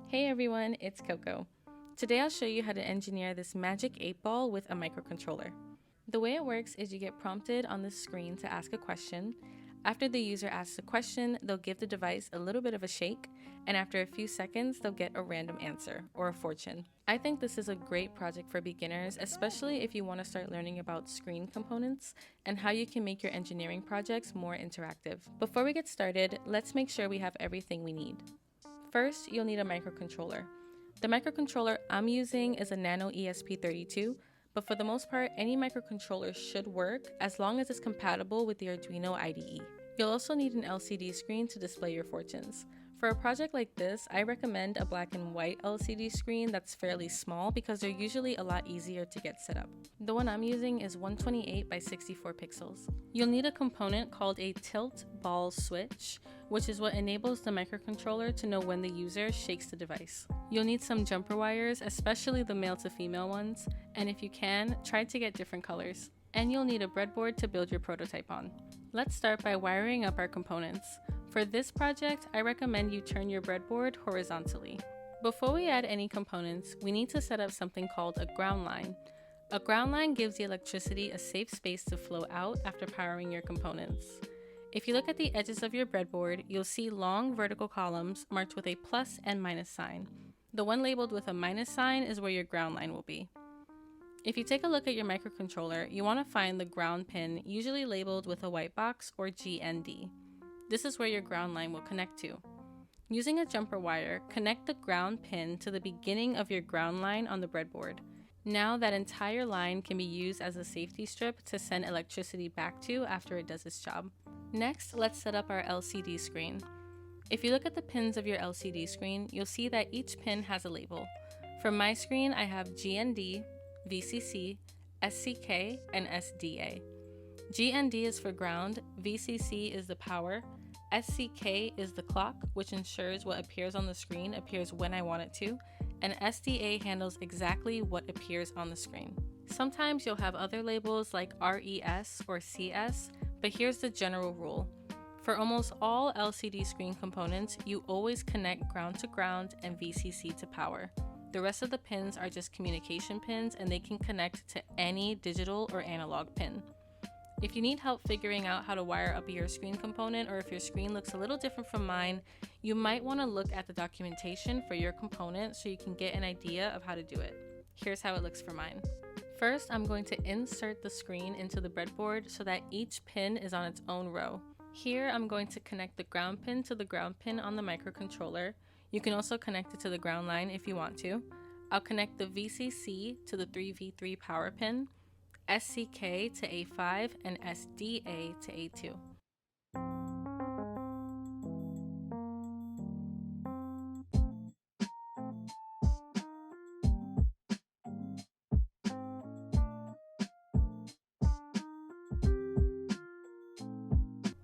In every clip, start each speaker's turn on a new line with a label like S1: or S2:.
S1: Hey everyone, it's Coco. Today I'll show you how to engineer this magic 8-ball with a microcontroller. The way it works is you get prompted on the screen to ask a question. After the user asks a question, they'll give the device a little bit of a shake, and after a few seconds, they'll get a random answer, or a fortune. I think this is a great project for beginners, especially if you want to start learning about screen components and how you can make your engineering projects more interactive. Before we get started, let's make sure we have everything we need. First, you'll need a microcontroller. The microcontroller I'm using is a Nano ESP32, but for the most part, any microcontroller should work as long as it's compatible with the Arduino IDE. You'll also need an LCD screen to display your fortunes. For a project like this, I recommend a black and white LCD screen that's fairly small because they're usually a lot easier to get set up. The one I'm using is 128 by 64 pixels. You'll need a component called a tilt ball switch, which is what enables the microcontroller to know when the user shakes the device. You'll need some jumper wires, especially the male to female ones, and if you can, try to get different colors. And you'll need a breadboard to build your prototype on. Let's start by wiring up our components. For this project, I recommend you turn your breadboard horizontally. Before we add any components, we need to set up something called a ground line. A ground line gives the electricity a safe space to flow out after powering your components. If you look at the edges of your breadboard, you'll see long vertical columns marked with a plus and minus sign. The one labeled with a minus sign is where your ground line will be. If you take a look at your microcontroller, you want to find the ground pin, usually labeled with a white box or GND. This is where your ground line will connect to. Using a jumper wire, connect the ground pin to the beginning of your ground line on the breadboard. Now that entire line can be used as a safety strip to send electricity back to after it does its job. Next, let's set up our LCD screen. If you look at the pins of your LCD screen, you'll see that each pin has a label. For my screen, I have GND, VCC, SCK, and SDA. GND is for ground, VCC is the power, SCK is the clock, which ensures what appears on the screen appears when I want it to, and SDA handles exactly what appears on the screen. Sometimes you'll have other labels like RES or CS, but here's the general rule. For almost all LCD screen components, you always connect ground to ground and VCC to power. The rest of the pins are just communication pins and they can connect to any digital or analog pin. If you need help figuring out how to wire up your screen component, or if your screen looks a little different from mine, you might want to look at the documentation for your component so you can get an idea of how to do it. Here's how it looks for mine. First, I'm going to insert the screen into the breadboard so that each pin is on its own row. Here, I'm going to connect the ground pin to the ground pin on the microcontroller. You can also connect it to the ground line if you want to. I'll connect the VCC to the 3v3 power pin, SCK to A5, and SDA to A2.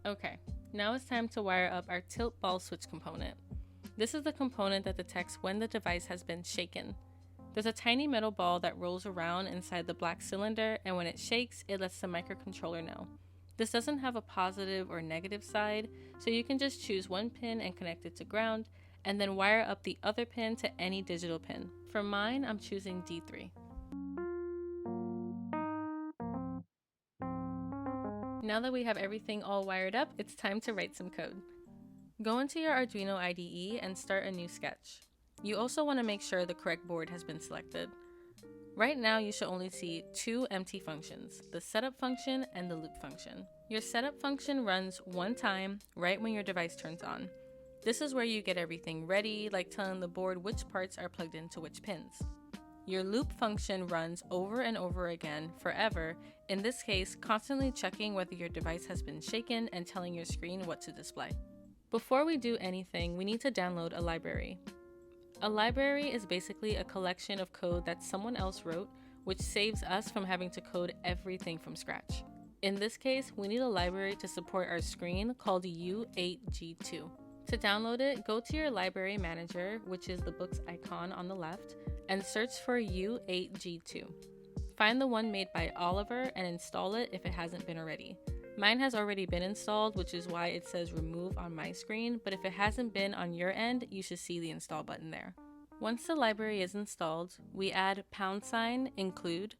S1: Okay, now it's time to wire up our tilt ball switch component. This is the component that detects when the device has been shaken. There's a tiny metal ball that rolls around inside the black cylinder, and when it shakes, it lets the microcontroller know. This doesn't have a positive or negative side, so you can just choose one pin and connect it to ground, and then wire up the other pin to any digital pin. For mine, I'm choosing D3. Now that we have everything all wired up, it's time to write some code. Go into your Arduino IDE and start a new sketch. You also want to make sure the correct board has been selected. Right now, you should only see two empty functions, the setup function and the loop function. Your setup function runs one time right when your device turns on. This is where you get everything ready, like telling the board which parts are plugged into which pins. Your loop function runs over and over again, forever, in this case, constantly checking whether your device has been shaken and telling your screen what to display. Before we do anything, we need to download a library. A library is basically a collection of code that someone else wrote, which saves us from having to code everything from scratch. In this case, we need a library to support our screen called U8G2. To download it, go to your library manager, which is the book's icon on the left, and search for U8G2. Find the one made by Oliver and install it if it hasn't been already. Mine has already been installed, which is why it says remove on my screen, but if it hasn't been on your end, you should see the install button there. Once the library is installed, we add #include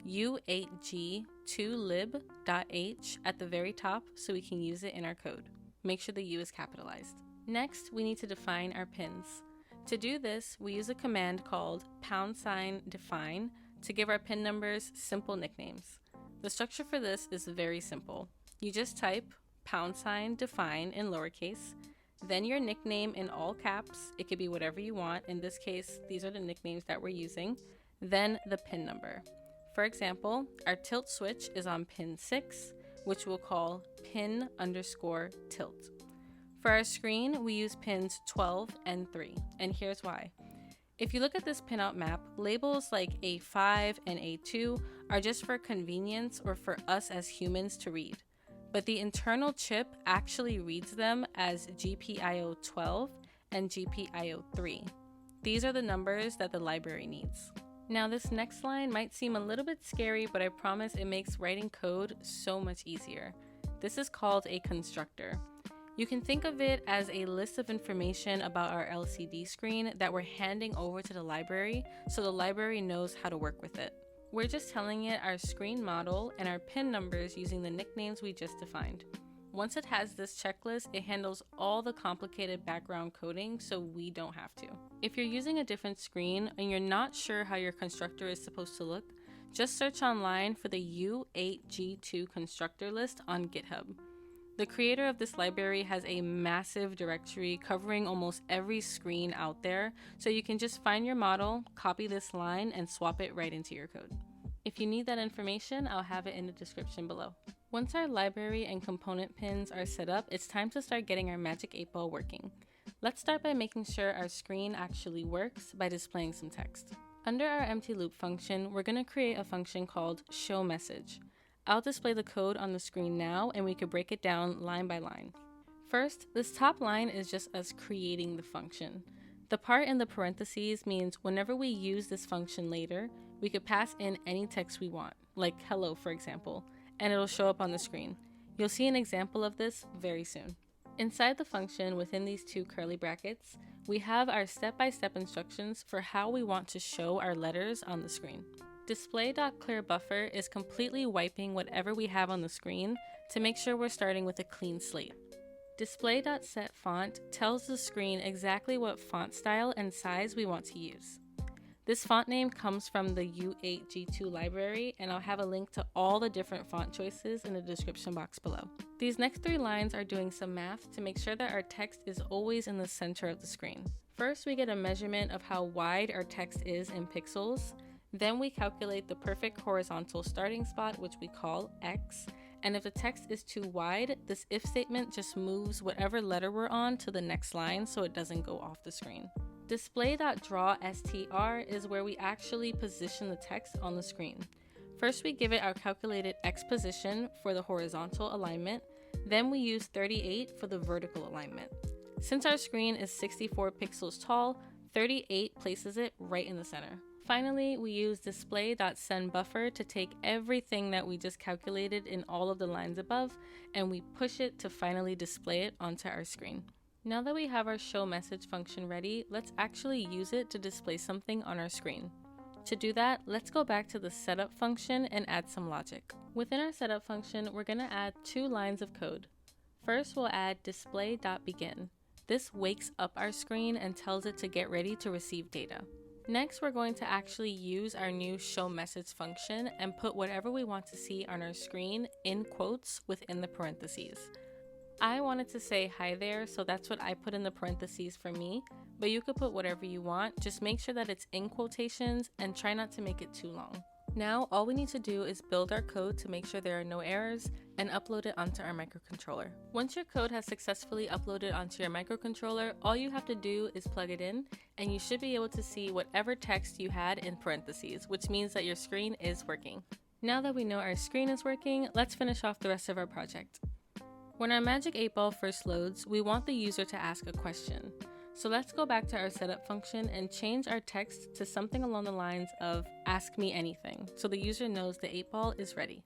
S1: u8g2lib.h at the very top so we can use it in our code. Make sure the U is capitalized. Next, we need to define our pins. To do this, we use a command called #define to give our pin numbers simple nicknames. The structure for this is very simple. You just type #define in lowercase, then your nickname in all caps. It could be whatever you want. In this case, these are the nicknames that we're using. Then the pin number. For example, our tilt switch is on pin 6, which we'll call pin_tilt. For our screen, we use pins 12 and 3, and here's why. If you look at this pinout map, labels like A5 and A2 are just for convenience or for us as humans to read. But the internal chip actually reads them as GPIO12 and GPIO3. These are the numbers that the library needs. Now this next line might seem a little bit scary, but I promise it makes writing code so much easier. This is called a constructor. You can think of it as a list of information about our LCD screen that we're handing over to the library so the library knows how to work with it. We're just telling it our screen model and our pin numbers using the nicknames we just defined. Once it has this checklist, it handles all the complicated background coding so we don't have to. If you're using a different screen and you're not sure how your constructor is supposed to look, just search online for the U8G2 constructor list on GitHub. The creator of this library has a massive directory covering almost every screen out there, so you can just find your model, copy this line, and swap it right into your code. If you need that information, I'll have it in the description below. Once our library and component pins are set up, it's time to start getting our Magic 8-Ball working. Let's start by making sure our screen actually works by displaying some text. Under our empty loop function, we're going to create a function called showMessage. I'll display the code on the screen now, and we could break it down line by line. First, this top line is just us creating the function. The part in the parentheses means whenever we use this function later, we could pass in any text we want, like hello for example, and it'll show up on the screen. You'll see an example of this very soon. Inside the function, within these two curly brackets, we have our step-by-step instructions for how we want to show our letters on the screen. Display.clearBuffer is completely wiping whatever we have on the screen to make sure we're starting with a clean slate. Display.setFont tells the screen exactly what font style and size we want to use. This font name comes from the U8G2 library, and I'll have a link to all the different font choices in the description box below. These next 3 lines are doing some math to make sure that our text is always in the center of the screen. First, we get a measurement of how wide our text is in pixels. Then we calculate the perfect horizontal starting spot, which we call X, and if the text is too wide, this if statement just moves whatever letter we're on to the next line so it doesn't go off the screen. Display.drawSTR is where we actually position the text on the screen. First, we give it our calculated X position for the horizontal alignment, then we use 38 for the vertical alignment. Since our screen is 64 pixels tall, 38 places it right in the center. Finally, we use display.sendBuffer to take everything that we just calculated in all of the lines above, and we push it to finally display it onto our screen. Now that we have our showMessage function ready, let's actually use it to display something on our screen. To do that, let's go back to the setup function and add some logic. Within our setup function, we're going to add 2 lines of code. First, we'll add display.begin. This wakes up our screen and tells it to get ready to receive data. Next, we're going to actually use our new showMessage function and put whatever we want to see on our screen in quotes within the parentheses. I wanted to say hi there, so that's what I put in the parentheses for me, but you could put whatever you want. Just make sure that it's in quotations and try not to make it too long. Now, all we need to do is build our code to make sure there are no errors and upload it onto our microcontroller. Once your code has successfully uploaded onto your microcontroller, all you have to do is plug it in, and you should be able to see whatever text you had in parentheses, which means that your screen is working. Now that we know our screen is working, let's finish off the rest of our project. When our Magic 8-Ball first loads, we want the user to ask a question. So let's go back to our setup function and change our text to something along the lines of ask me anything, so the user knows the 8-Ball is ready.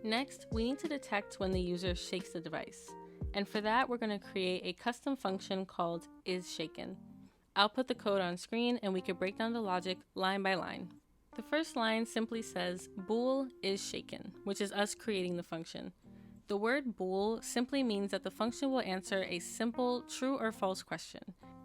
S1: Next, we need to detect when the user shakes the device. And for that, we're going to create a custom function called isShaken. output the code on screen, and we could break down the logic line by line. The first line simply says bool is shaken, which is us creating the function. The word bool simply means that the function will answer a simple true or false question.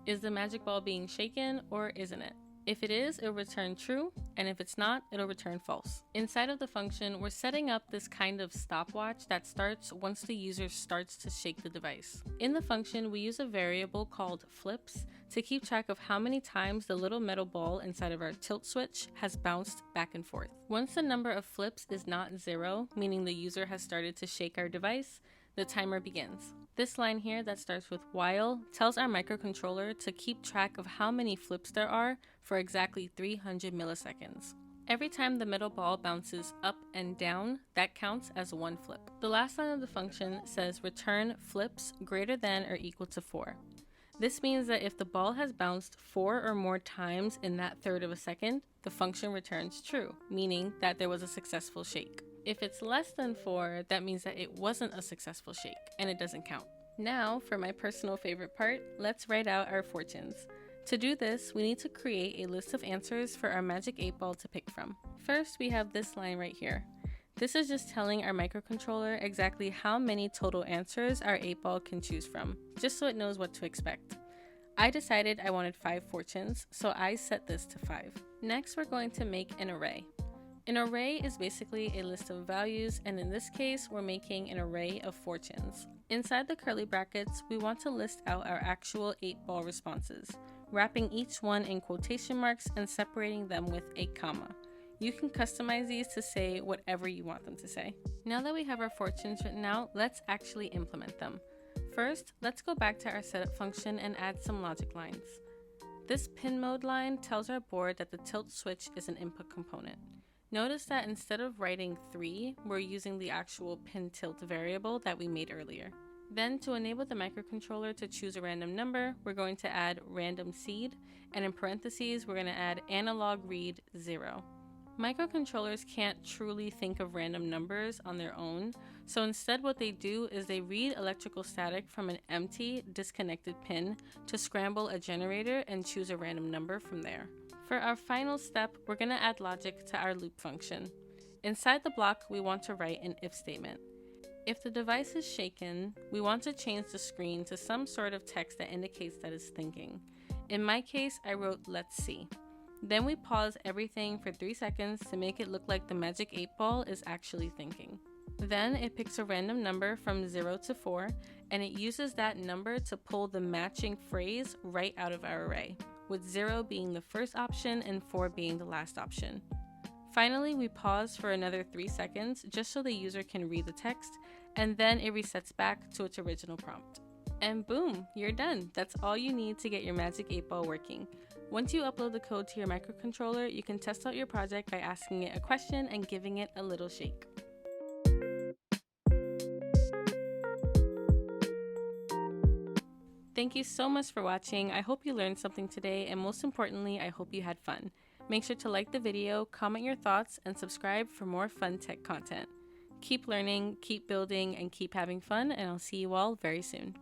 S1: Is the magic ball being shaken or isn't it? If it is, it'll return true, and if it's not, it'll return false. Inside of the function, we're setting up this kind of stopwatch that starts once the user starts to shake the device. In the function, we use a variable called flips to keep track of how many times the little metal ball inside of our tilt switch has bounced back and forth. Once the number of flips is not 0, meaning the user has started to shake our device, the timer begins. This line here that starts with while tells our microcontroller to keep track of how many flips there are for exactly 300 milliseconds. Every time the metal ball bounces up and down, that counts as 1 flip. The last line of the function says return flips greater than or equal to 4. This means that if the ball has bounced 4 or more times in that third of a second, the function returns true, meaning that there was a successful shake. If it's less than 4, that means that it wasn't a successful shake, and it doesn't count. Now, for my personal favorite part, let's write out our fortunes. To do this, we need to create a list of answers for our magic 8-ball to pick from. First, we have this line right here. This is just telling our microcontroller exactly how many total answers our 8-ball can choose from, just so it knows what to expect. I decided I wanted 5 fortunes, so I set this to 5. Next, we're going to make an array. An array is basically a list of values, and in this case, we're making an array of fortunes. Inside the curly brackets, we want to list out our actual 8-ball responses, wrapping each one in quotation marks and separating them with a comma. You can customize these to say whatever you want them to say. Now that we have our fortunes written out, let's actually implement them. First, let's go back to our setup function and add some logic lines. This pin mode line tells our board that the tilt switch is an input component. Notice that instead of writing 3, we're using the actual pin tilt variable that we made earlier. Then, to enable the microcontroller to choose a random number, we're going to add random seed, and in parentheses, we're going to add analog read 0. Microcontrollers can't truly think of random numbers on their own, so instead what they do is they read electrical static from an empty, disconnected pin to scramble a generator and choose a random number from there. For our final step, we're going to add logic to our loop function. Inside the block, we want to write an if statement. If the device is shaken, we want to change the screen to some sort of text that indicates that it's thinking. In my case, I wrote let's see. Then we pause everything for 3 seconds to make it look like the magic 8-ball is actually thinking. Then it picks a random number from 0 to 4, and it uses that number to pull the matching phrase right out of our array, with 0 being the first option and 4 being the last option. Finally, we pause for another 3 seconds just so the user can read the text, and then it resets back to its original prompt. And boom, you're done. That's all you need to get your magic 8-ball working. Once you upload the code to your microcontroller, you can test out your project by asking it a question and giving it a little shake. Thank you so much for watching. I hope you learned something today, and most importantly, I hope you had fun. Make sure to like the video, comment your thoughts, and subscribe for more fun tech content. Keep learning, keep building, and keep having fun, and I'll see you all very soon.